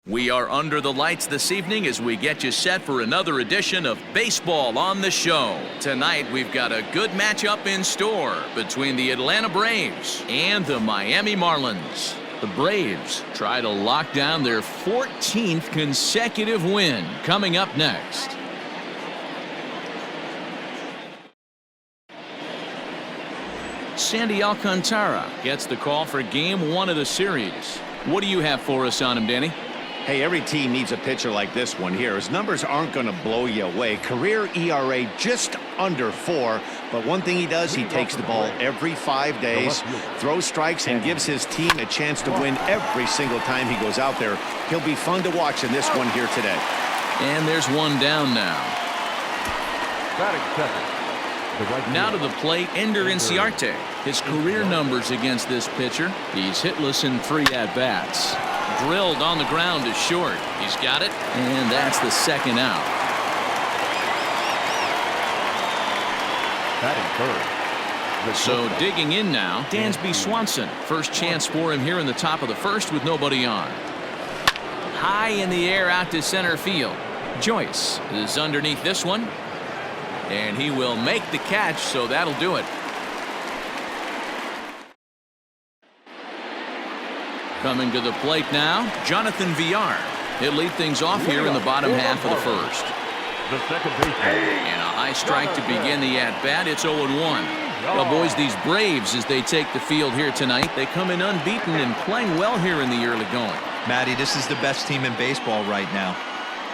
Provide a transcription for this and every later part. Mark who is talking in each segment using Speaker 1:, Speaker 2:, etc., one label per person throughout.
Speaker 1: We are under the lights this evening as we get you set for another edition of Baseball on the Show. Tonight, we've got a good matchup in store between the Atlanta Braves and the Miami Marlins. The Braves try to lock down their 14th consecutive win. Coming up next. Sandy Alcantara gets the call for Game 1 of the series. What do you have for us on him, Danny?
Speaker 2: Hey, every team needs a pitcher like this one here. His numbers aren't going to blow you away. Career ERA just under 4. But one thing he does, he takes the ball every 5 days, throws strikes, and gives his team a chance to win every single time he goes out there. He'll be fun to watch in this one here today.
Speaker 1: And there's one down now. Now to the plate, Ender Inciarte. His career numbers against this pitcher, he's hitless in 3 at-bats. Drilled on the ground to short. He's got it, and that's the second out. So digging in now, Dansby Swanson. First chance for him here in the top of the first with nobody on. High in the air out to center field. Joyce is underneath this one. And he will make the catch, so that'll do it. Coming to the plate now, Jonathan Villar. He'll lead things off here in the bottom half of the first. And a high strike to begin the at-bat. It's 0-1. Well, boys, these Braves, as they take the field here tonight, they come in unbeaten and playing well here in the early going.
Speaker 3: Matty, this is the best team in baseball right now.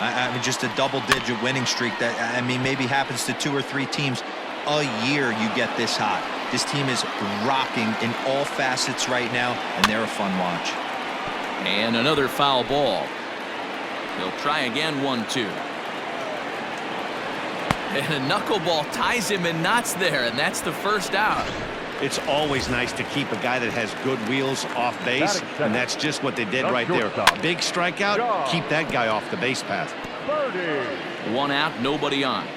Speaker 3: I mean, just a double-digit winning streak that, I mean, maybe happens to 2 or 3 teams a year. You get this hot. This team is rocking in all facets right now, and they're a fun watch.
Speaker 1: And another foul ball. He'll try again, 1-2. And a knuckleball ties him in knots there, and that's the first out.
Speaker 2: It's always nice to keep a guy that has good wheels off base, and that's just what they did right there. Big strikeout, keep that guy off the base path.
Speaker 1: 1 out, nobody on.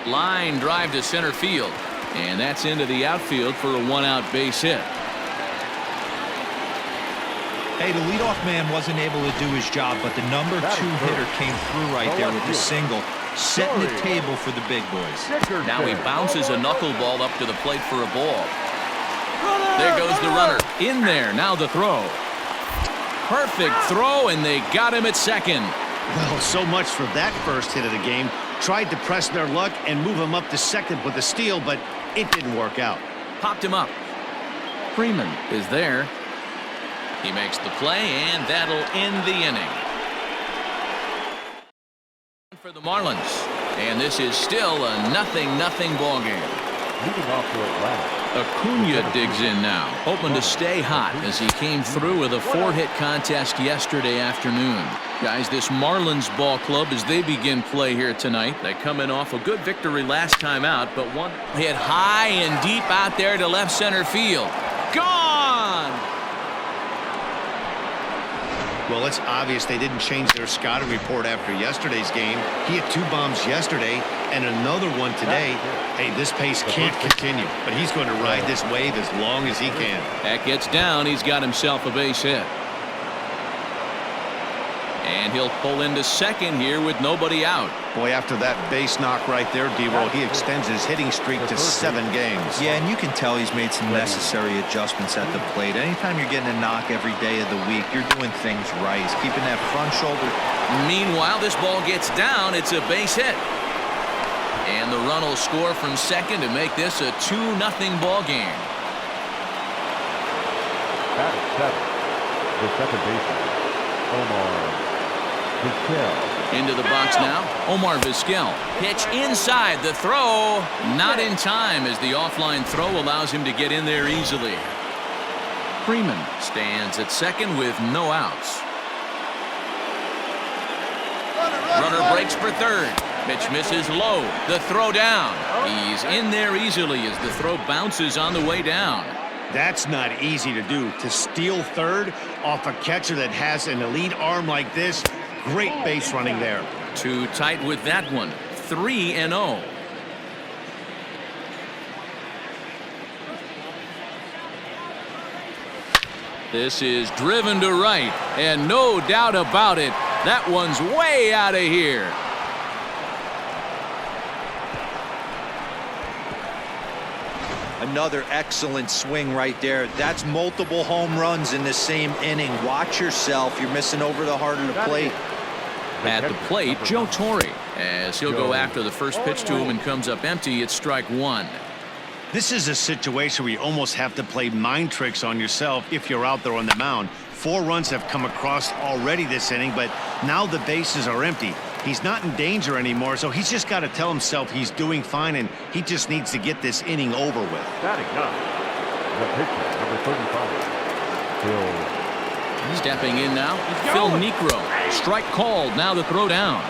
Speaker 1: Line drive to center field, and that's into the outfield for a 1-out base hit.
Speaker 3: Hey, the leadoff man wasn't able to do his job, but the number 2 hitter came through right there with the single, setting the table for the big boys.
Speaker 1: Now he bounces a knuckleball up to the plate for a ball. There goes the runner. In there, now the throw. Perfect throw, and they got him at second.
Speaker 2: Well, so much for that first hit of the game. Tried to press their luck and move him up to second with a steal, but it didn't work out.
Speaker 1: Popped him up. Freeman is there. He makes the play, and that'll end the inning. For the Marlins, and this is still a 0-0 ball game.
Speaker 4: Moving off to Atlanta.
Speaker 1: Acuna digs in now, hoping to stay hot as he came through with a 4-hit contest yesterday afternoon. Guys, this Marlins ball club, as they begin play here tonight, they come in off a good victory last time out, but one hit high and deep out there to left center field. Gone!
Speaker 2: Well, it's obvious they didn't change their scouting report after yesterday's game. He had 2 bombs yesterday and another one today. Hey, this pace can't continue, but he's going to ride this wave as long as he can.
Speaker 1: That gets down. He's got himself a base hit. And he'll pull into second here with nobody out.
Speaker 2: Boy, after that base knock right there, D-Roll, he extends his hitting streak to 7 games.
Speaker 3: Yeah, and you can tell he's made some necessary adjustments at the plate. Anytime you're getting a knock every day of the week, you're doing things right. He's keeping that front shoulder.
Speaker 1: Meanwhile, this ball gets down. It's a base hit. And the run will score from second to make this a 2-0 ball game.
Speaker 4: At 7, the second baseman, Omar Vizquel.
Speaker 1: Into the box now, Omar Vizquel. Pitch inside, the throw not in time as the offline throw allows him to get in there easily. Freeman stands at second with no outs. Runner breaks for third. Pitch misses low. The throw down. He's in there easily as the throw bounces on the way down.
Speaker 2: That's not easy to do. To steal third off a catcher that has an elite arm like this. Great base running there.
Speaker 1: Too tight with that one. 3-0. This is driven to right, and no doubt about it, that one's way out of here.
Speaker 3: Another excellent swing right there. That's multiple home runs in the same inning. Watch yourself. You're missing over the heart of the plate.
Speaker 1: At the plate, Joe Torre, as he'll go after the first pitch to him and comes up empty. It's strike one.
Speaker 2: This is a situation where you almost have to play mind tricks on yourself if you're out there on the mound. 4 runs have come across already this inning, but now the bases are empty. He's not in danger anymore, so he's just got to tell himself he's doing fine, and he just needs to get this inning over with.
Speaker 4: Batting up, the pitcher, number 35, Phil.
Speaker 1: Stepping in now, Phil Niekro. Strike called, now the throw down.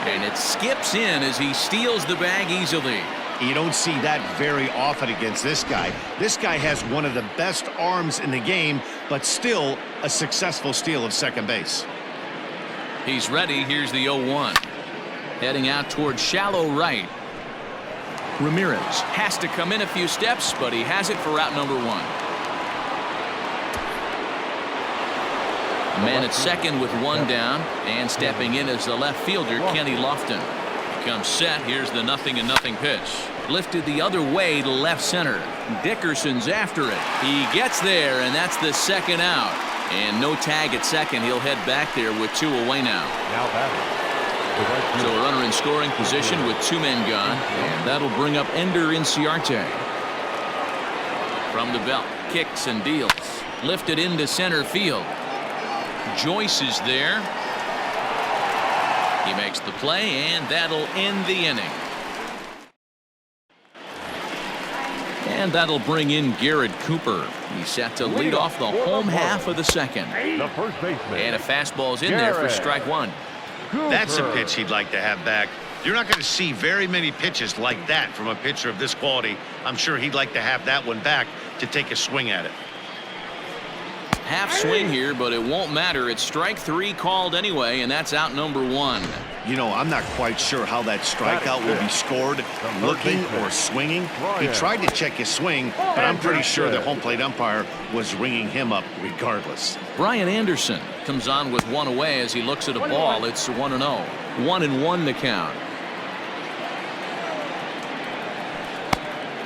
Speaker 1: And it skips in as he steals the bag easily.
Speaker 2: You don't see that very often against this guy. This guy has one of the best arms in the game, but still a successful steal of second base.
Speaker 1: He's ready. Here's the 0-1. Heading out towards shallow right. Ramirez has to come in a few steps, but he has it for out number 1. A man at second with 1 down, and stepping in is the left fielder, Kenny Lofton. Comes set. Here's the 0-0 pitch. Lifted the other way to left center. Dickerson's after it. He gets there, and that's the second out. And no tag at second. He'll head back there with 2 away now. So a runner in scoring position with 2 men gone. And that'll bring up Ender Inciarte. From the belt. Kicks and deals. Lifted into center field. Joyce is there. He makes the play, and that'll end the inning. And that'll bring in Garrett Cooper. He's set to lead off the home half of the second.
Speaker 4: The first baseman.
Speaker 1: And a fastball's in there for strike 1.
Speaker 2: That's a pitch he'd like to have back. You're not going to see very many pitches like that from a pitcher of this quality. I'm sure he'd like to have that one back to take a swing at it.
Speaker 1: Half swing here, but it won't matter. It's strike 3 called anyway, and that's out number 1.
Speaker 2: You know, I'm not quite sure how that strikeout will be scored, looking or swinging. He tried to check his swing, but I'm pretty sure the home plate umpire was ringing him up regardless.
Speaker 1: Brian Anderson comes on with 1 away as he looks at a ball. It's 1-0. 1-1 to count.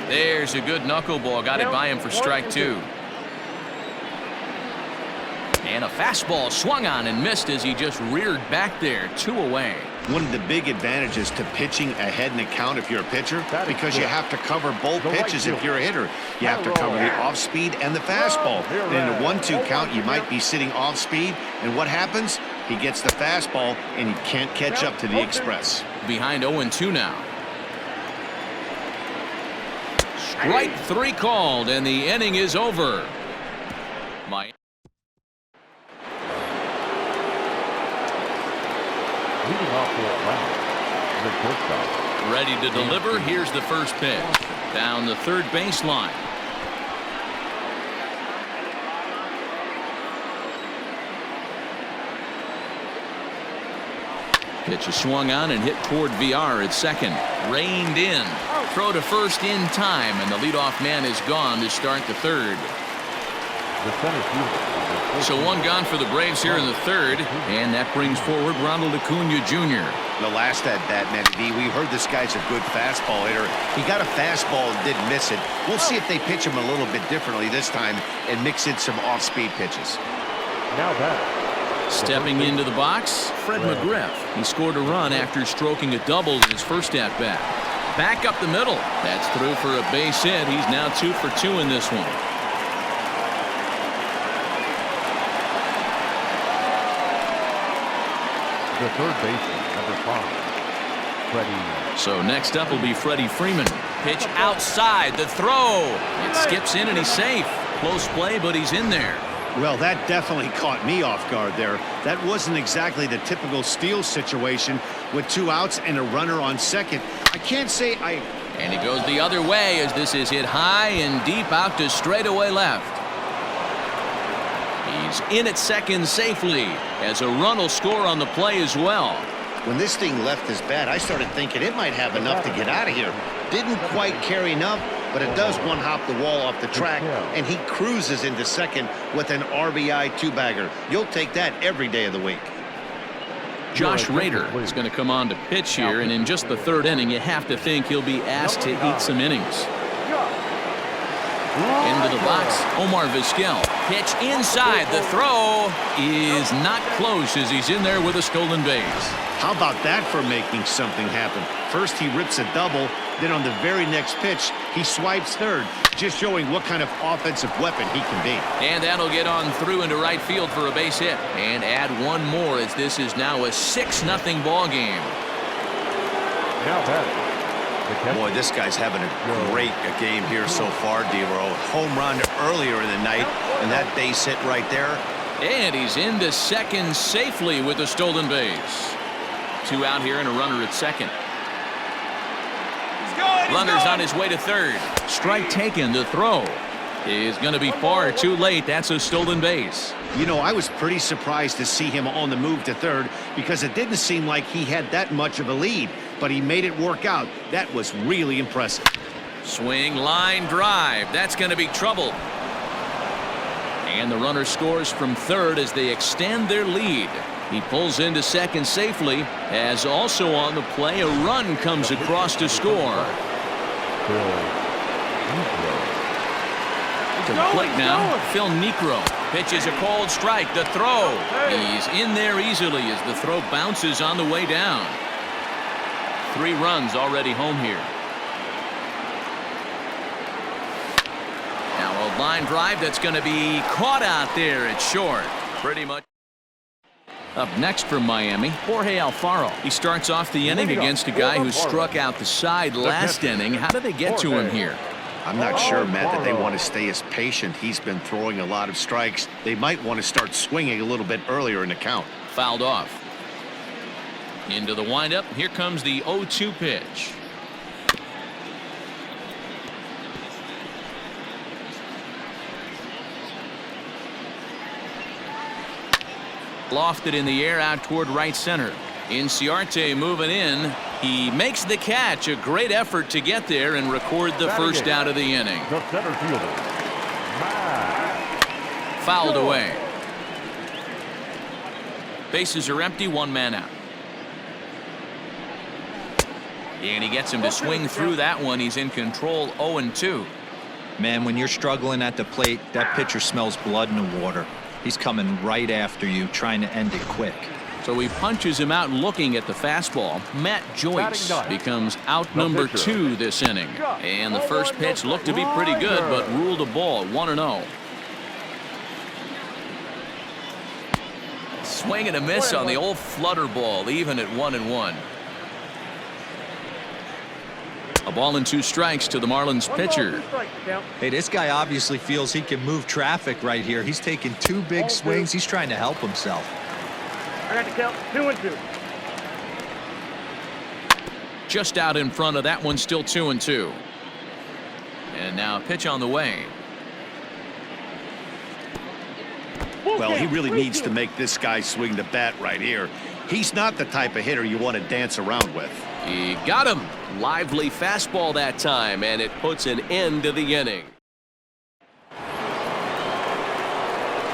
Speaker 1: There's a good knuckleball. Got it by him for strike 2. And a fastball swung on and missed as he just reared back there. 2 away.
Speaker 2: One of the big advantages to pitching ahead in the count if you're a pitcher, because you have to cover both pitches if you're a hitter. You have to cover the off speed and the fastball. And in a 1-2 count, you might be sitting off speed, and what happens? He gets the fastball, and he can't catch up to the express.
Speaker 1: Behind 0-2 now. Strike 3 called, and the inning is over.
Speaker 4: Leading off for Atlanta, the shortstop.
Speaker 1: Ready to deliver. Here's the first pitch. Down the third baseline. Pitch is swung on and hit toward VR at second. Reined in. Throw to first in time, and the leadoff man is gone to start the third.
Speaker 4: The center fielder.
Speaker 2: So 1 gone for the Braves here in the third, and that brings forward Ronald Acuna Jr. The last at bat, Matty, we heard this guy's a good fastball hitter. He got a fastball and didn't miss it. We'll see if they pitch him a little bit differently this time and mix in some off-speed pitches.
Speaker 4: Now that.
Speaker 1: Stepping into the box, Fred McGriff. He scored a run after stroking a double in his first at-bat. Back up the middle. That's through for a base hit. He's now 2 for 2 in this one.
Speaker 4: The third baseman, number 5, Freddie.
Speaker 1: So next up will be Freddie Freeman. Pitch outside, the throw. It skips in and he's safe. Close play, but he's in there.
Speaker 2: Well, that definitely caught me off guard there. That wasn't exactly the typical steal situation with 2 outs and a runner on second. I can't say I...
Speaker 1: And he goes the other way as this is hit high and deep out to straightaway left. He's in at second safely as a run will score on the play as well.
Speaker 2: When this thing left his bat, I started thinking it might have enough to get out of here. Didn't quite carry enough, but it does one-hop the wall off the track, and he cruises into second with an RBI two-bagger. You'll take that every day of the week.
Speaker 1: Josh Rader is going to come on to pitch here, and in just the third inning, you have to think he'll be asked to eat some innings. Into the box, Omar Vizquel. Pitch inside. The throw is not close as he's in there with a stolen base.
Speaker 2: How about that for making something happen? First he rips a double, then on the very next pitch he swipes third, just showing what kind of offensive weapon he can be.
Speaker 1: And that'll get on through into right field for a base hit. And add one more as this is now a 6-0 ball game.
Speaker 2: Boy, this guy's having a great game here so far, D-Row. Home run earlier in the night, and that base hit right there.
Speaker 1: And he's into second safely with a stolen base. 2 out here and a runner at second. Runner's on his way to third. Strike taken. The throw is going to be far too late. That's a stolen base.
Speaker 2: You know, I was pretty surprised to see him on the move to third because it didn't seem like he had that much of a lead, but he made it work out. That was really impressive.
Speaker 1: Swing, line drive. That's going to be trouble. And the runner scores from third as they extend their lead. He pulls into second safely, as also on the play a run comes across to score. To the plate now, Phil Niekro pitches a cold strike. The throw, he's in there easily as the throw bounces on the way down. 3 runs already home here. Now a line drive that's going to be caught out there at short. Pretty much. Up next from Miami, Jorge Alfaro. He starts off the inning against a guy who struck out the side last inning. How did they get to him here?
Speaker 2: I'm not sure, Matt, that they want to stay as patient. He's been throwing a lot of strikes. They might want to start swinging a little bit earlier in the count.
Speaker 1: Fouled off. Into the windup. Here comes the 0-2 pitch. Lofted in the air out toward right center. Inciarte moving in. He makes the catch. A great effort to get there and record the first out of the inning. Fouled away. Bases are empty. 1 man out. And he gets him to swing through that one. He's in control. 0-2.
Speaker 3: Man, when you're struggling at the plate, that pitcher smells blood in the water. He's coming right after you, trying to end it quick.
Speaker 1: So he punches him out looking at the fastball. Matt Joyce becomes out number 2 this inning. And the first pitch looked to be pretty good, but ruled a ball. 1-0. Swing and a miss on the old flutter ball, even at 1-1. A ball and 2 strikes to the Marlins pitcher.
Speaker 3: Hey, this guy obviously feels he can move traffic right here. He's taking 2 big swings. He's trying to help himself.
Speaker 5: I got to count 2-2.
Speaker 1: Just out in front of that one, still 2-2. And now a pitch on the way.
Speaker 2: Well, he really needs to make this guy swing the bat right here. He's not the type of hitter you want to dance around with.
Speaker 1: He got him. Lively fastball that time, and it puts an end to the inning.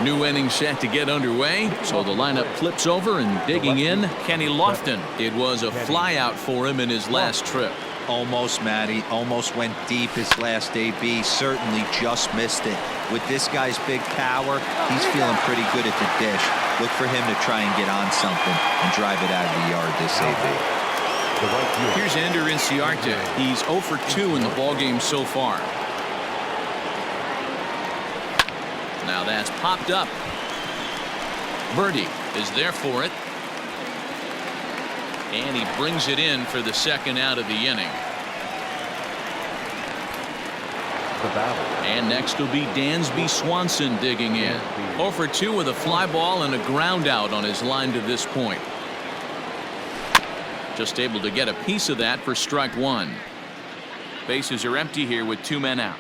Speaker 1: New inning set to get underway, so the lineup flips over and digging in, Kenny Lofton. It was a flyout for him in his last trip.
Speaker 3: Almost, Matty. Almost went deep his last AB. Certainly just missed it. With this guy's big power, he's feeling pretty good at the dish. Look for him to try and get on something and drive it out of the yard this AB.
Speaker 1: Here's Ender Inciarte. He's 0 for 2 in the ballgame so far. Now that's popped up. Birdie is there for it. And he brings it in for the second out of the inning. And next will be Dansby Swanson digging in. 0 for 2 with a fly ball and a ground out on his line to this point. Just able to get a piece of that for strike 1. Bases are empty here with 2 men out.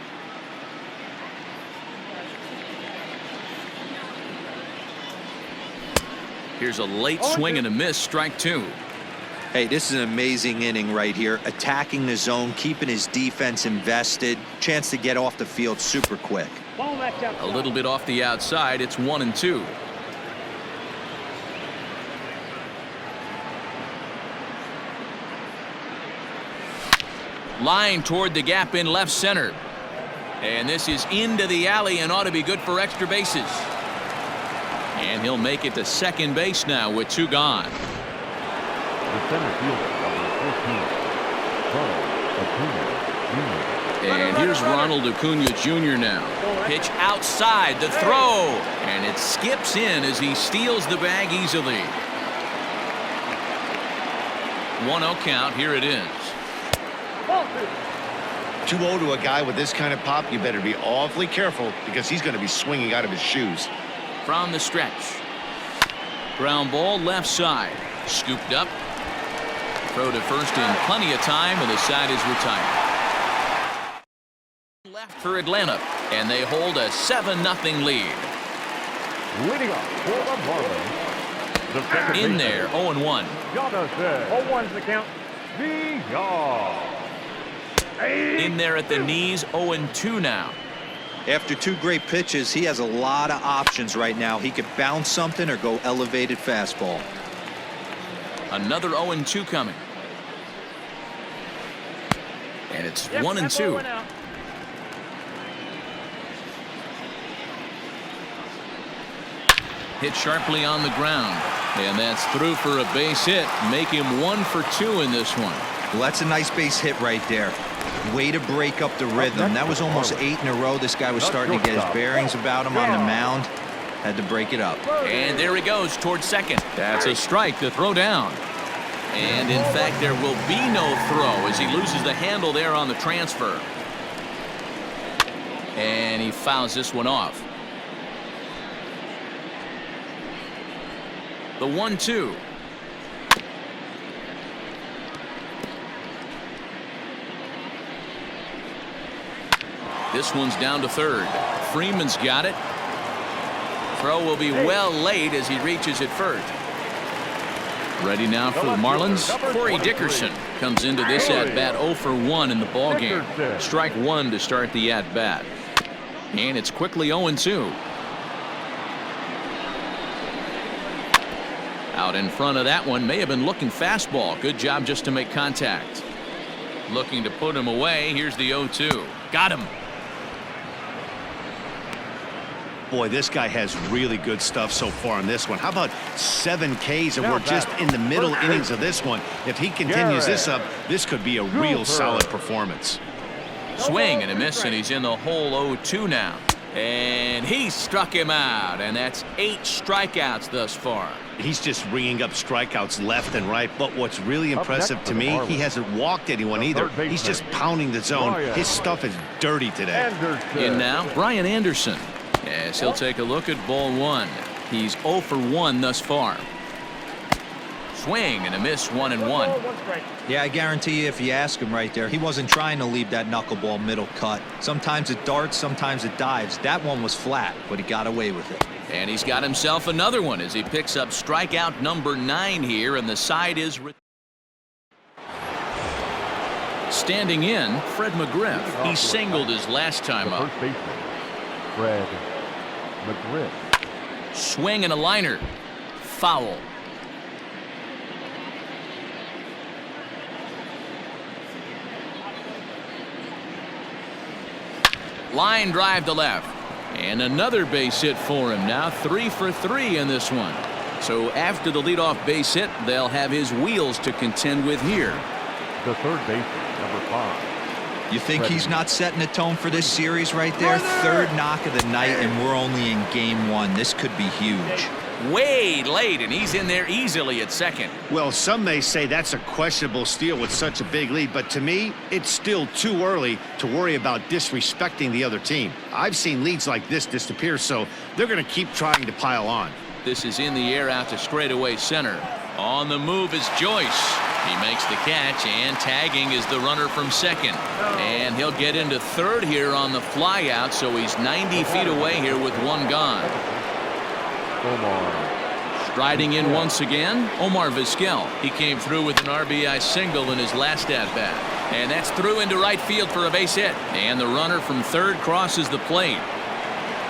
Speaker 1: Here's a late swing and a miss, strike 2.
Speaker 3: Hey, this is an amazing inning right here. Attacking the zone, keeping his defense invested. Chance to get off the field super quick.
Speaker 1: A little bit off the outside. It's 1-2. Line toward the gap in left center. And this is into the alley and ought to be good for extra bases. And he'll make it to second base now with 2 gone.
Speaker 4: The center fielder, number 14, Ronald Acuna Jr.
Speaker 1: And here's Ronald Acuna Jr. now. Pitch outside, the throw. And it skips in as he steals the bag easily. 1-0 count. Here it is.
Speaker 2: 2-0 to a guy with this kind of pop, you better be awfully careful because he's going to be swinging out of his shoes.
Speaker 1: From the stretch. Ground ball left side. Scooped up. Throw to first in plenty of time, and the side is retired. Left for Atlanta, and they hold a 7-0 lead.
Speaker 4: Leading off for the Marlins, the second
Speaker 1: In
Speaker 4: baseman,
Speaker 1: there, 0-1.
Speaker 4: Jonathan
Speaker 5: 0-1's the count.
Speaker 4: Villar.
Speaker 1: In there at the knees, 0-2 now.
Speaker 3: After 2 great pitches, he has a lot of options right now. He could bounce something or go elevated fastball.
Speaker 1: Another 0-2 coming. And it's 1-2. Hit sharply on the ground. And that's through for a base hit. Make him 1 for 2 in this one.
Speaker 3: Well, that's a nice base hit right there. Way to break up the rhythm. That was almost 8 in a row. This guy was starting to get his bearings about him on the mound. Had to break it up.
Speaker 1: And there he goes towards second. That's a strike to throw down. And in fact, there will be no throw as he loses the handle there on the transfer. And he fouls this one off. The 1-2. This one's down to third. Freeman's got it. Throw will be well late as he reaches it first. Ready now for the Marlins. Corey Dickerson comes into this at-bat 0 for 1 in the ballgame. Strike 1 to start the at-bat. And it's quickly 0-2. Out in front of that one, may have been looking fastball. Good job just to make contact. Looking to put him away. Here's the 0-2. Got him.
Speaker 2: Boy, this guy has really good stuff so far on this one. How about 7 Ks, and we're just in the middle innings of this one. If he continues this up, this could be a real solid performance.
Speaker 1: Swing and a miss, and he's in the hole 0-2 now. And he struck him out, and that's 8 strikeouts thus far.
Speaker 2: He's just ringing up strikeouts left and right, but what's really impressive to me, he hasn't walked anyone either. He's just pounding the zone. His stuff is dirty today.
Speaker 1: In now, Brian Anderson. As he'll take a look at ball 1. He's 0 for 1 thus far. Swing and a miss, 1-1.
Speaker 3: Yeah, I guarantee you if you ask him right there, he wasn't trying to leave that knuckleball middle cut. Sometimes it darts, sometimes it dives. That one was flat, but he got away with it.
Speaker 1: And he's got himself another one as he picks up strikeout number 9 here, and the side is standing in, Fred McGriff. He singled his last time up.
Speaker 4: First baseman, Fred McGriff.
Speaker 1: Swing and a liner. Foul. Line drive to left. And another base hit for him. Now 3 for 3 in this one. So after the leadoff base hit, they'll have his wheels to contend with here.
Speaker 4: The third baseman, number 5.
Speaker 3: You think he's not setting the tone for this series right there? Third knock of the night, and we're only in game 1. This could be huge.
Speaker 1: Way late, and he's in there easily at second.
Speaker 2: Well, some may say that's a questionable steal with such a big lead, but to me, it's still too early to worry about disrespecting the other team. I've seen leads like this disappear, so they're going to keep trying to pile on.
Speaker 1: This is in the air out to straightaway center. On the move is Joyce. He makes the catch, and tagging is the runner from second. And he'll get into third here on the flyout, so he's 90 feet away here with 1 gone.
Speaker 4: Omar
Speaker 1: Striding in once again, Omar Vizquel. He came through with an RBI single in his last at-bat. And that's through into right field for a base hit. And the runner from third crosses the plate.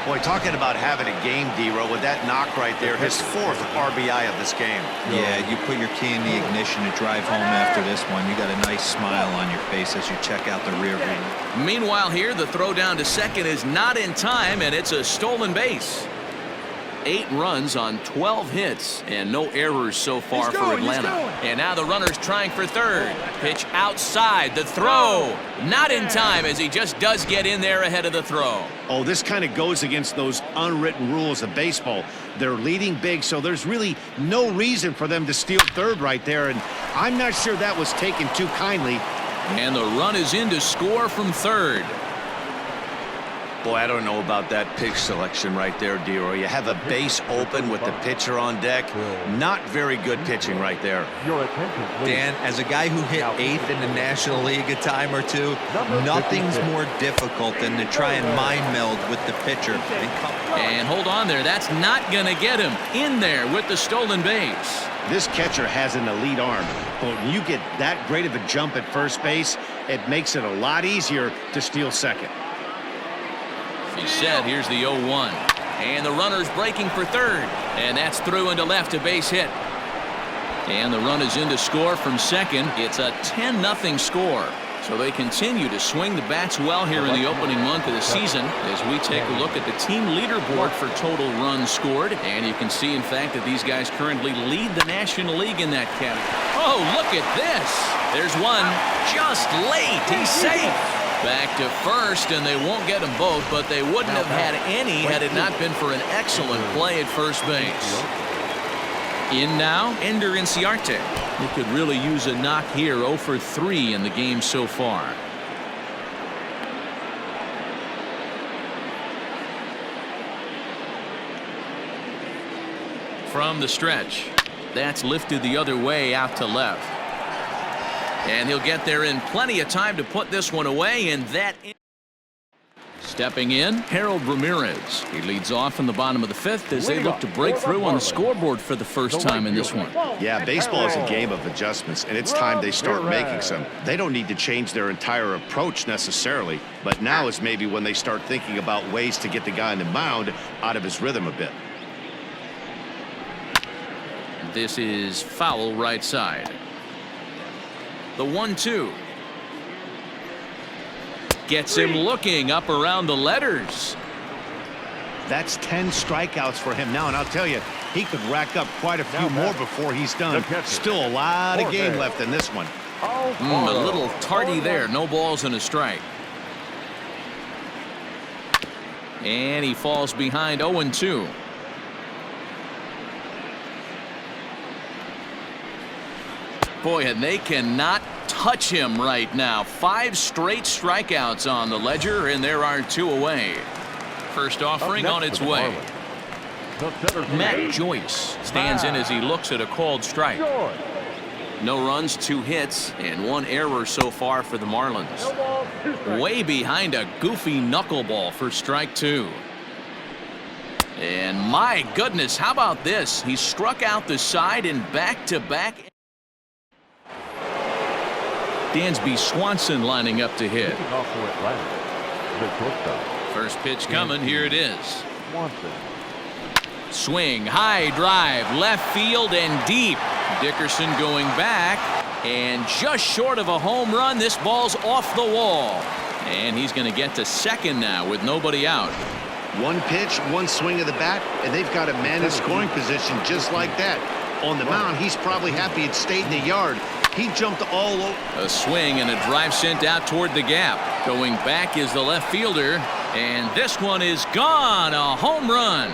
Speaker 2: Boy, talking about having a game, D-Row, with that knock right there, his 4th RBI of this game.
Speaker 3: Yeah, you put your key in the ignition to drive home after this one. You got a nice smile on your face as you check out the rear view.
Speaker 1: Meanwhile here, the throw down to second is not in time, and it's a stolen base. 8 runs on 12 hits and no errors so far for Atlanta. And now the runner's trying for third. Pitch outside. The throw not in time, as he just does get in there ahead of the throw.
Speaker 2: Oh, this kind of goes against those unwritten rules of baseball. They're leading big, so there's really no reason for them to steal third right there, and I'm not sure that was taken too kindly.
Speaker 1: And the run is in to score from third.
Speaker 2: Boy, I don't know about that pitch selection right there, D-Roy. You have a base open with the pitcher on deck. Not very good pitching right there.
Speaker 4: Your attention, please.
Speaker 3: Dan, as a guy who hit 8th in the National League a time or two, nothing's more difficult than to try and mind meld with the pitcher.
Speaker 1: And hold on there. That's not going to get him in there with the stolen base.
Speaker 2: This catcher has an elite arm, but when you get that great of a jump at first base, it makes it a lot easier to steal second.
Speaker 1: He's set. Here's the 0-1. And the runner's breaking for third. And that's through into left, a base hit. And the run is in to score from second. It's a 10-0 score. So they continue to swing the bats well here in the opening month of the season as we take a look at the team leaderboard for total runs scored. And you can see, in fact, that these guys currently lead the National League in that category. Oh, look at this. There's one just late. He's safe. Back to first, and they won't get them both, but they wouldn't have had any had it not been for an excellent play at first base. In now, Ender Inciarte. He could really use a knock here. 0 for 3 in the game so far. From the stretch, that's lifted the other way out to left. And he'll get there in plenty of time to put this one away, and that. Stepping in, Harold Ramirez. He leads off in the bottom of the 5th as they look to break through on the scoreboard for the first time in this one.
Speaker 2: Yeah, baseball is a game of adjustments, and it's time they start making some. They don't need to change their entire approach necessarily, but now is maybe when they start thinking about ways to get the guy on the mound out of his rhythm a bit.
Speaker 1: This is foul right side. The 1-2. Gets him looking up around the letters.
Speaker 2: That's 10 strikeouts for him now, and I'll tell you, he could rack up quite a few more before he's done. Still a lot of game left in this one.
Speaker 1: A little tardy there. No balls and a strike. And he falls behind 0-2. Boy, and they cannot touch him right now. 5 straight strikeouts on the ledger, and there are 2 away. First offering on its way. Matt Joyce stands in as he looks at a called strike. No runs, 2 hits, and 1 error so far for the Marlins. Way behind a goofy knuckleball for strike 2. And my goodness, how about this? He struck out the side in back-to-back. Dansby Swanson lining up to hit. First pitch coming. Here it is. Swing, high drive, left field and deep. Dickerson going back, and just short of a home run. This ball's off the wall, and he's going to get to second now with nobody out.
Speaker 2: 1 pitch, 1 swing of the bat, and they've got a man in scoring position just like that. On the mound, he's probably happy it stayed in the yard. He jumped all over.
Speaker 1: A swing and a drive sent out toward the gap. Going back is the left fielder, and this one is gone. A home run.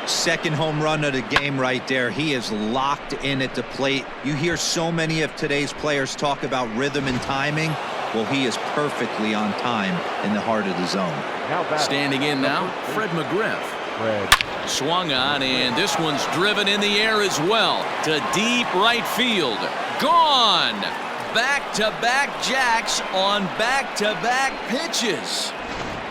Speaker 3: Second home run of the game right there. He is locked in at the plate. You hear so many of today's players talk about rhythm and timing. Well, he is perfectly on time in the heart of the zone.
Speaker 1: Standing in now, Fred McGriff. Swung on, and this one's driven in the air as well to deep right field. Gone. Back-to-back jacks on back-to-back pitches.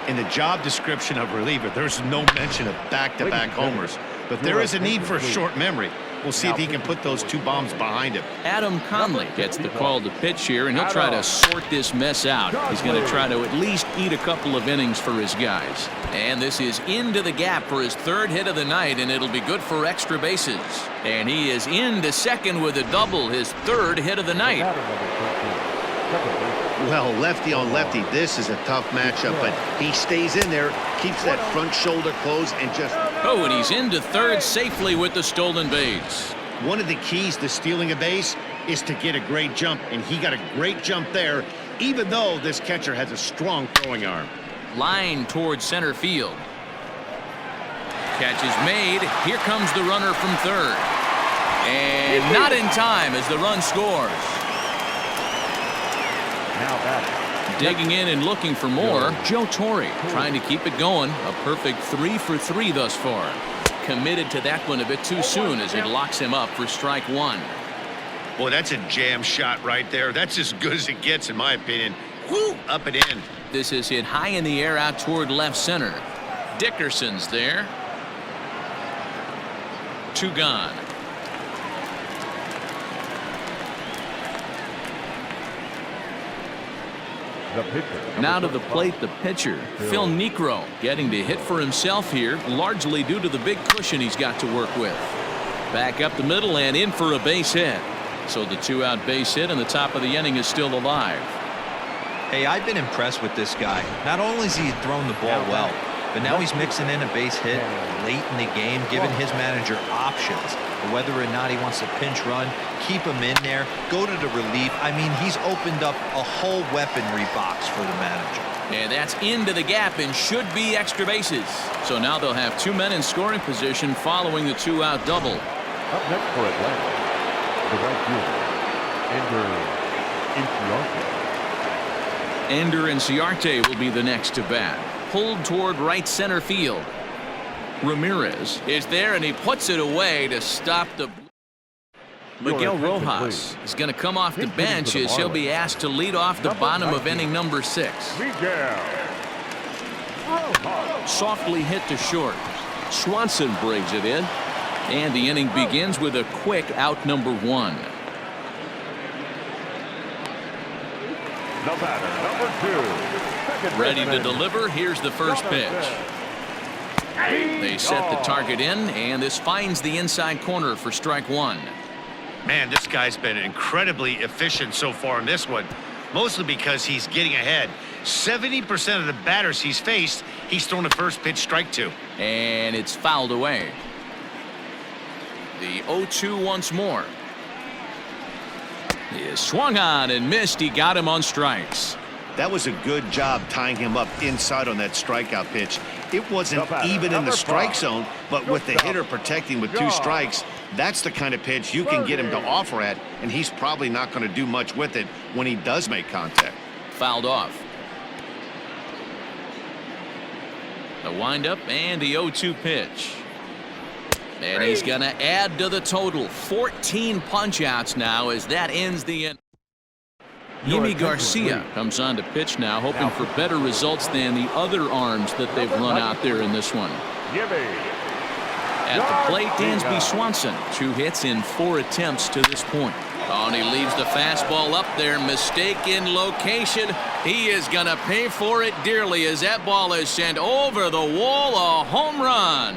Speaker 2: In the job description of reliever, there's no mention of back-to-back homers. but there is a need for a short memory. We'll see if he can put those 2 bombs behind him.
Speaker 1: Adam Conley gets the call to pitch here, and he'll try to sort this mess out. He's going to try to at least eat a couple of innings for his guys. And this is into the gap for his 3rd hit of the night, and it'll be good for extra bases. And he is into second with a double, his 3rd hit of the night.
Speaker 2: Well, lefty on lefty, this is a tough matchup, but he stays in there, keeps that front shoulder closed, and just...
Speaker 1: Oh, and he's into third safely with the stolen base.
Speaker 2: One of the keys to stealing a base is to get a great jump, and he got a great jump there, even though this catcher has a strong throwing arm.
Speaker 1: Line towards center field. Catch is made. Here comes the runner from third. And not in time as the run scores.
Speaker 4: Now back.
Speaker 1: Digging in and looking for more, Joe Torre trying to keep it going. A perfect 3 for 3 thus far. Committed to that one a bit too soon as it locks him up for strike 1.
Speaker 2: Boy, that's a jam shot right there. That's as good as it gets, in my opinion. Woo, up and in.
Speaker 1: This is hit high in the air out toward left center. Dickerson's there. 2 gone.
Speaker 4: The pitcher.
Speaker 1: Now to the plate, the pitcher, Phil Niekro, getting to hit for himself here, largely due to the big cushion he's got to work with. Back up the middle and in for a base hit. So the 2-out base hit and the top of the inning is still alive.
Speaker 3: Hey, I've been impressed with this guy. Not only has he thrown the ball well, but now he's mixing in a base hit late in the game, giving his manager options. Whether or not he wants to pinch run, keep him in there, go to the relief. I mean, he's opened up a whole weaponry box for the manager.
Speaker 1: And that's into the gap and should be extra bases. So now they'll have 2 men in scoring position following the 2-out double.
Speaker 4: Up next for Atlanta, the right fielder,
Speaker 1: Ender Inciarte will be the next to bat. Pulled toward right center field. Ramirez is there and he puts it away to stop the... Miguel Rojas is going to come off the bench as he'll be asked to lead off the bottom of inning number 6. Softly hit to short. Swanson brings it in. And the inning begins with a quick out number 1.
Speaker 4: The batter, number 2.
Speaker 1: Ready to deliver. Here's the first pitch. They set the target in, and this finds the inside corner for strike 1.
Speaker 2: Man, this guy's been incredibly efficient so far in this one, mostly because he's getting ahead. 70% of the batters he's faced, he's thrown a first pitch strike to.
Speaker 1: And it's fouled away. The 0-2 once more. He swung on and missed. He got him on strikes.
Speaker 2: That was a good job tying him up inside on that strikeout pitch. It wasn't even in the strike zone, but with the hitter protecting with 2 strikes, that's the kind of pitch you can get him to offer at, and he's probably not going to do much with it when he does make contact.
Speaker 1: Fouled off. The windup and the 0-2 pitch. And he's going to add to the total. 14 punch-outs now as that ends the inning. Yimi Garcia comes on to pitch now, hoping for better results than the other arms that they've run out there in this one. At the plate, Dansby Swanson. 2 hits in 4 attempts to this point. Oh, and he leaves the fastball up there. Mistake in location. He is going to pay for it dearly as that ball is sent over the wall. A home run.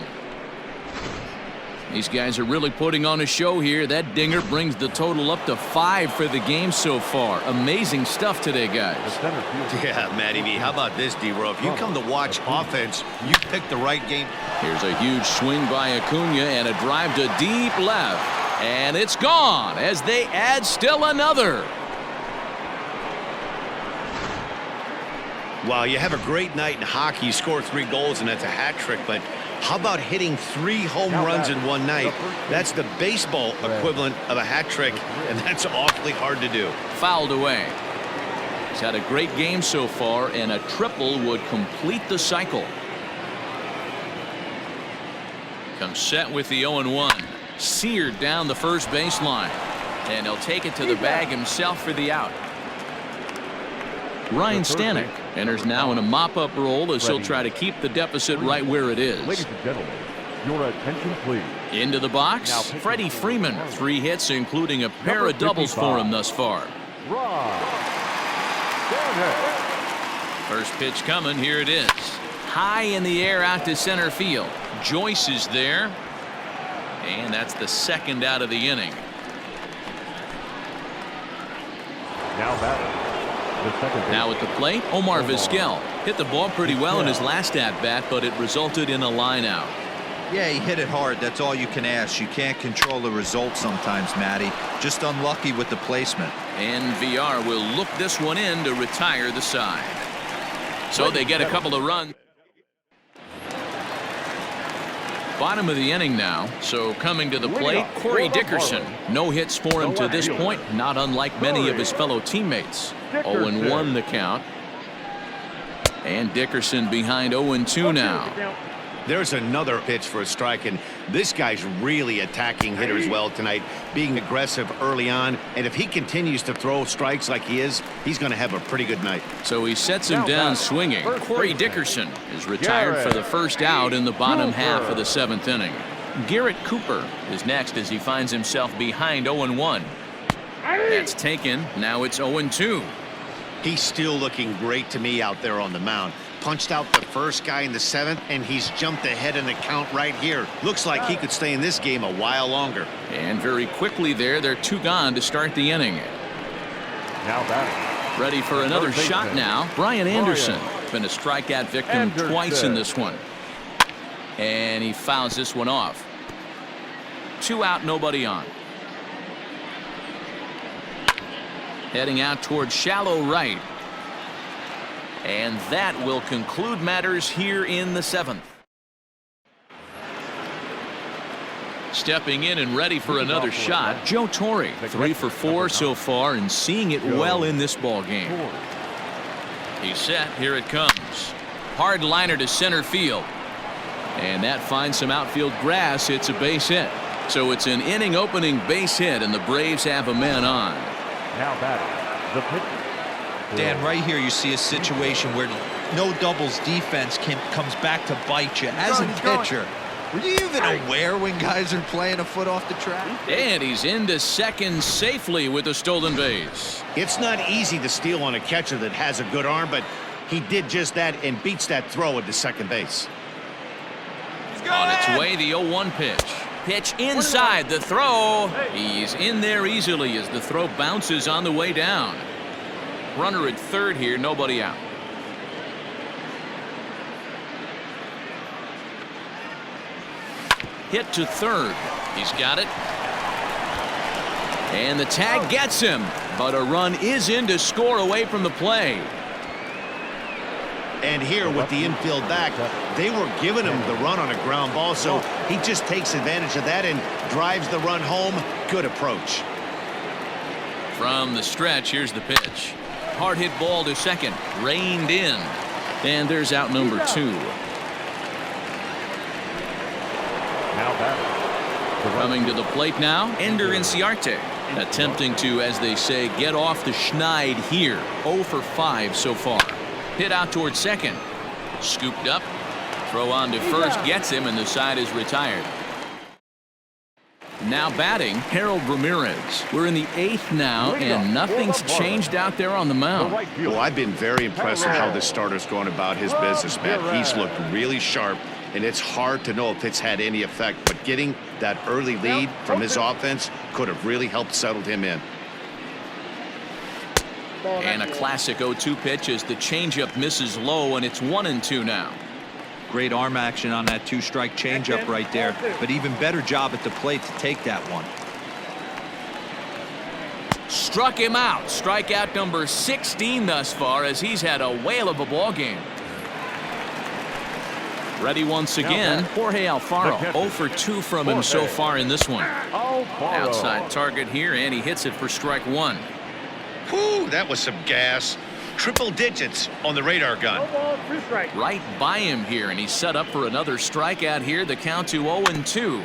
Speaker 1: These guys are really putting on a show here. That dinger brings the total up to 5 for the game so far. Amazing stuff today, guys.
Speaker 2: Yeah, Matty V. How about this, D-Row? If you come to watch offense, you pick the right game.
Speaker 1: Here's a huge swing by Acuna and a drive to deep left. And it's gone as they add still another.
Speaker 2: Wow, you have a great night in hockey. You score 3 goals, and that's a hat trick, but how about hitting 3 home runs in one night? That's the baseball equivalent of a hat trick, and that's awfully hard to do.
Speaker 1: Fouled away. He's had a great game so far, and a triple would complete the cycle. Comes set with the 0-1. Seared down the first baseline. And he'll take it to the bag himself for the out. Ryan Stanek enters now in a mop-up role as he'll try to keep the deficit right where it is.
Speaker 4: Ladies and gentlemen, Your attention, please.
Speaker 1: Into the box,
Speaker 4: Now,
Speaker 1: Freddie Freeman. 3 hits, including a pair of doubles for him thus far.
Speaker 4: Ron Bennett.
Speaker 1: First pitch coming. Here it is. High in the air out to center field. Joyce is there. And that's the second out of the inning.
Speaker 4: Now batting. The second base.
Speaker 1: Now at the plate, Omar Vizquel. Hit the ball pretty well in his last at-bat, but it resulted in a line out.
Speaker 3: Yeah, he hit it hard. That's all you can ask. You can't control the result sometimes, Matty. Just unlucky with the placement.
Speaker 1: And VR will look this one in to retire the side. So they get a couple of runs. Bottom of the inning now. So coming to the plate, Corey Dickerson. No hits for him to this point, not unlike many of his fellow teammates. 0-1 the count. And Dickerson behind 0-2 now.
Speaker 2: There's another pitch for a strike, and this guy's really attacking hitters well tonight, being aggressive early on. And if he continues to throw strikes like he is, he's going to have a pretty good night.
Speaker 1: So he sets him down swinging. Corey Dickerson is retired for the first out in the bottom half of the 7th inning. Garrett Cooper is next as he finds himself behind 0-1. That's taken. Now it's 0-2.
Speaker 2: He's still looking great to me out there on the mound. Punched out the first guy in the 7th, and he's jumped ahead in the count right here. Looks like he could stay in this game a while longer.
Speaker 1: And very quickly there, they're 2 gone to start the inning.
Speaker 4: Now batting.
Speaker 1: Ready for another shot now. Brian Anderson. Been a strikeout victim twice in this one. And he fouls this one off. 2 out, nobody on. Heading out towards shallow right. And that will conclude matters here in the 7th. Stepping in and ready for another shot, Joe Torre. 3 for 4 so far and seeing it well in this ball game. He's set. Here it comes. Hard liner to center field. And that finds some outfield grass. It's a base hit. So it's an inning opening base hit, and the Braves have a man on.
Speaker 4: Now batting. The pitcher.
Speaker 3: Dan, right here you see a situation where no doubles defense comes back to bite you. As a pitcher, were you even aware when guys are playing a foot off the track?
Speaker 1: And he's into second safely with a stolen base.
Speaker 2: It's not easy to steal on a catcher that has a good arm, but he did just that and beats that throw at the second base.
Speaker 1: On its way, the 0-1 pitch. Pitch inside the throw. He's in there easily as the throw bounces on the way down. Runner at third here, nobody out. Hit to third. He's got it. And the tag gets him, but a run is in to score away from the play.
Speaker 2: And here with the infield back, they were giving him the run on a ground ball, so he just takes advantage of that and drives the run home. Good approach.
Speaker 1: From the stretch, here's the pitch. Hard hit ball to second, reined in. And there's out number 2.
Speaker 4: Now batting.
Speaker 1: Coming to the plate now, Ender Inciarte. Attempting to, as they say, get off the schneid here. 0 for 5 so far. Hit out towards second. Scooped up. Throw on to first gets him, and the side is retired. Now batting, Harold Ramirez. We're in the 8th now, and nothing's changed out there on the mound.
Speaker 2: Well, I've been very impressed with how this starter's going about his business, man. He's looked really sharp, and it's hard to know if it's had any effect, but getting that early lead from his offense could have really helped settle him in.
Speaker 1: And a classic 0-2 pitch as the changeup misses low, and it's 1-2 now.
Speaker 3: Great arm action on that 2-strike changeup right there, but even better job at the plate to take that one.
Speaker 1: Struck him out. Strikeout number 16 thus far as he's had a whale of a ball game. Ready once again, Jorge Alfaro. 0 for 2 from him so far in this one. Outside target here, and he hits it for strike 1.
Speaker 2: Whew, that was some gas. Triple digits on the radar gun.
Speaker 1: Right by him here, and he's set up for another strikeout here. The count to 0-2.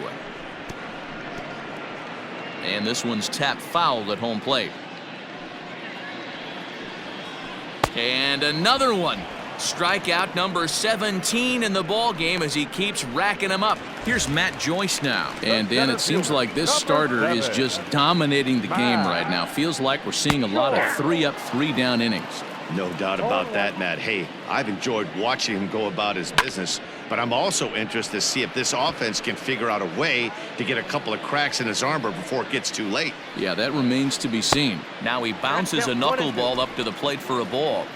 Speaker 1: And this one's tapped foul at home plate. And another one. Strikeout number 17 in the ball game as he keeps racking them up. Here's Matt Joyce now. And Dan, it seems like this starter is just dominating the game right now. Feels like we're seeing a lot of 3-up, 3-down innings.
Speaker 2: No doubt about that, Matt. Hey, I've enjoyed watching him go about his business, but I'm also interested to see if this offense can figure out a way to get a couple of cracks in his armor before it gets too late.
Speaker 1: Yeah, that remains to be seen. Now he bounces a knuckleball up to the plate for a ball.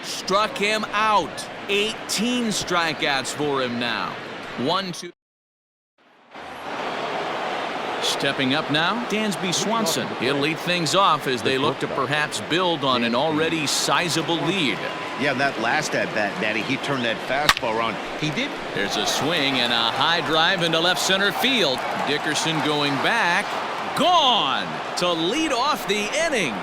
Speaker 1: Struck him out. 18 strikeouts for him now. 1-2. Stepping up now, Dansby Swanson. He'll lead things off as they look to perhaps build on an already sizable lead.
Speaker 2: Yeah, that last at-bat, Daddy, he turned that fastball around. He did.
Speaker 1: There's a swing and a high drive into left center field. Dickerson going back. Gone to lead off the inning.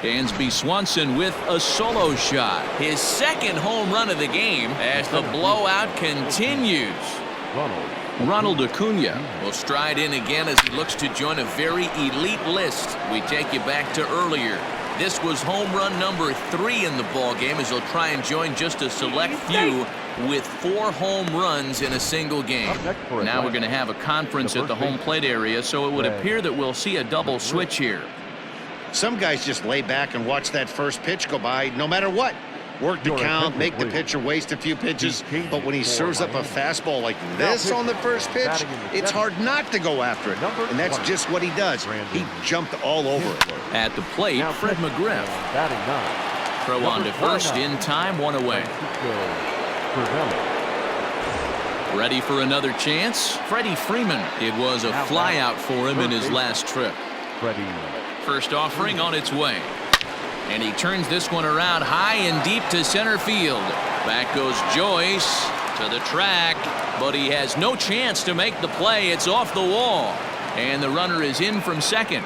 Speaker 1: Dansby Swanson with a solo shot. His second home run of the game as the blowout continues. Ronald Acuna will stride in again as he looks to join a very elite list. We take you back to earlier. This was home run number 3 in the ball game as he'll try and join just a select few with 4 home runs in a single game. Now we're going to have a conference at the home plate area, so it would appear that we'll see a double switch here.
Speaker 2: Some guys just lay back and watch that first pitch go by no matter what. Work the count, make the pitcher waste a few pitches, but when he serves up a fastball like this on the first pitch, it's hard not to go after it. And that's just what he does. He jumped all over it.
Speaker 1: At the plate, Fred McGriff. Throw on to first in time, 1 away. Ready for another chance? Freddie Freeman. It was a flyout for him in his last trip. First offering on its way. And he turns this one around high and deep to center field. Back goes Joyce to the track, but he has no chance to make the play. It's off the wall. And the runner is in from second.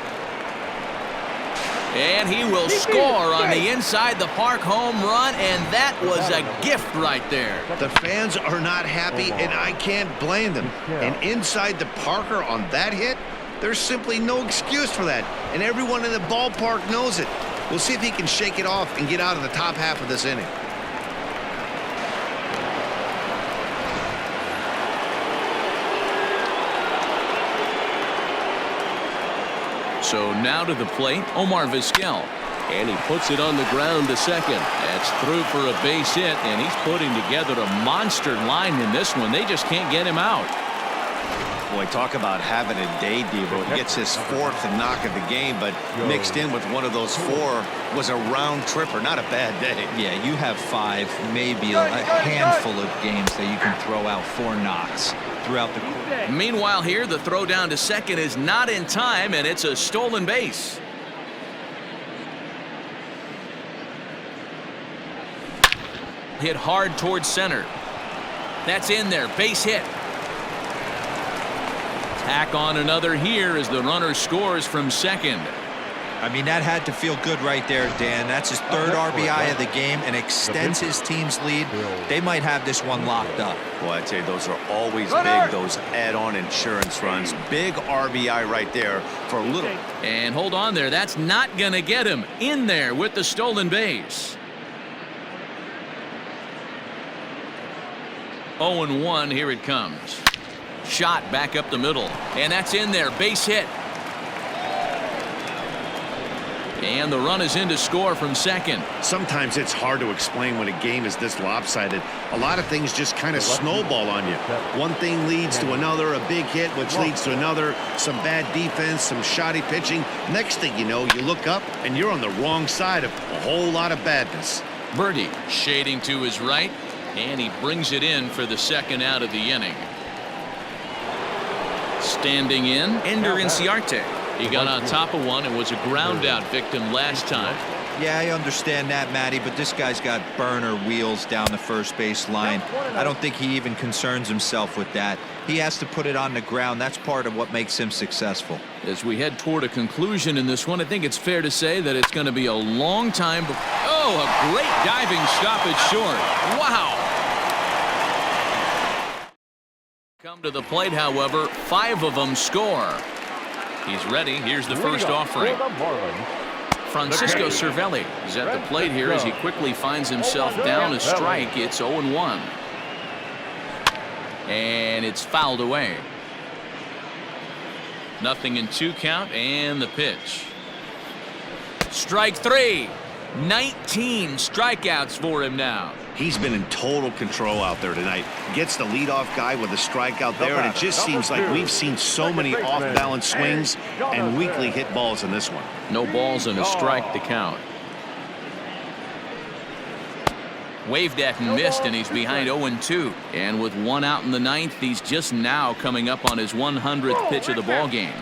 Speaker 1: And he will score on the inside the park home run, and that was a gift right there.
Speaker 2: The fans are not happy, and I can't blame them. And inside the Parker on that hit, there's simply no excuse for that, and everyone in the ballpark knows it. We'll see if he can shake it off and get out of the top half of this inning.
Speaker 1: So now to the plate, Omar Vizquel. And he puts it on the ground to second. That's through for a base hit, and he's putting together a monster line in this one. They just can't get him out.
Speaker 2: Boy, talk about having a day, Devo. He gets his 4th knock of the game, but mixed in with one of those 4 was a round tripper. Not a bad day.
Speaker 3: Yeah, you have 5, maybe a handful of games that you can throw out 4 knocks throughout the course.
Speaker 1: Meanwhile here, the throw down to second is not in time, and it's a stolen base. Hit hard towards center. That's in there, base hit. Tack on another here as the runner scores from second.
Speaker 3: I mean, that had to feel good right there, Dan. That's his 3rd RBI of the game and extends his team's lead. They might have this one locked up.
Speaker 2: Boy, I tell you, those are always big, those add-on insurance runs. Big RBI right there for a little.
Speaker 1: And hold on there. That's not going to get him in there with the stolen base. 0-1, here it comes. Shot back up the middle, and that's in there, base hit. And the run is in to score from second.
Speaker 2: Sometimes it's hard to explain when a game is this lopsided. A lot of things just kind of snowball on you. One thing leads to another, a big hit, which leads to another, some bad defense, some shoddy pitching. Next thing you know, you look up and you're on the wrong side of a whole lot of badness.
Speaker 1: Birdie shading to his right, and he brings it in for the second out of the inning. Standing in, Ender Inciarte. He got on top of one and was a ground out victim last time.
Speaker 3: Yeah, I understand that, Matty, but this guy's got burner wheels down the first base line. I don't think he even concerns himself with that. He has to put it on the ground. That's part of what makes him successful.
Speaker 1: As we head toward a conclusion in this one, I think it's fair to say that it's going to be a long time before. Oh, a great diving stoppage short. Wow. Come to the plate, however, 5 of them score. He's ready. Here's the
Speaker 4: Leading
Speaker 1: first
Speaker 4: off for
Speaker 1: offering.
Speaker 4: the Marlins,
Speaker 1: Francisco Cervelli is at the plate here as he quickly finds himself down a strike. It's 0-1. And it's fouled away. 0-2 count, and the pitch. Strike three. 19 strikeouts for him now.
Speaker 2: He's been in total control out there tonight. Gets the leadoff guy with a strikeout there, and it just seems like we've seen so many off-balance swings and weakly hit balls in this one.
Speaker 1: No balls and a strike to count. Waved at and missed, and he's behind 0-2. And with one out in the ninth, he's just now coming up on his 100th pitch of the ball game.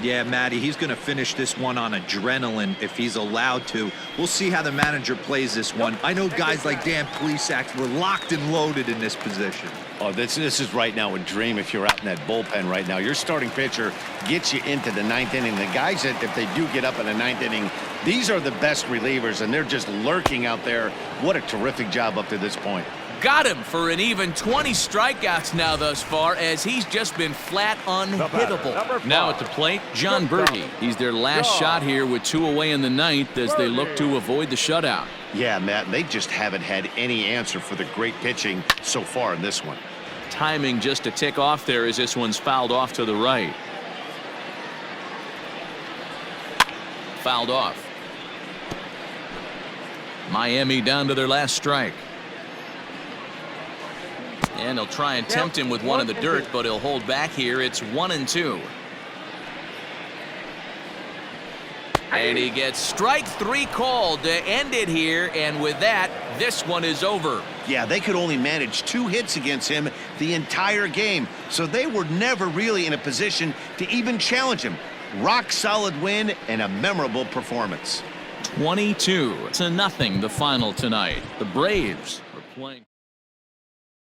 Speaker 3: Yeah, Matty, he's going to finish this one on adrenaline if he's allowed to. We'll see how the manager plays this one. I know guys like Dan Plesac were locked and loaded in this position.
Speaker 2: Oh, this is right now a dream if you're out in that bullpen right now. Your starting pitcher gets you into the ninth inning. The guys that, if they do get up in the ninth inning, these are the best relievers, and they're just lurking out there. What a terrific job up to this point.
Speaker 1: Got him for an even 20 strikeouts now thus far, as he's just been flat unhittable. Now at the plate, John Berge. He's their last shot here with 2 away in the ninth as they look to avoid the shutout.
Speaker 2: Yeah, Matt, they just haven't had any answer for the great pitching so far in this one.
Speaker 1: Timing just a tick off there as this one's fouled off to the right. Fouled off. Miami down to their last strike. And they'll try and tempt him with one in the dirt, but he'll hold back here. It's 1-2. And he gets strike three called to end it here, and with that, this one is over.
Speaker 2: Yeah, they could only manage 2 hits against him the entire game, so they were never really in a position to even challenge him. Rock solid win and a memorable performance.
Speaker 1: 22-0 the final tonight. The Braves are playing.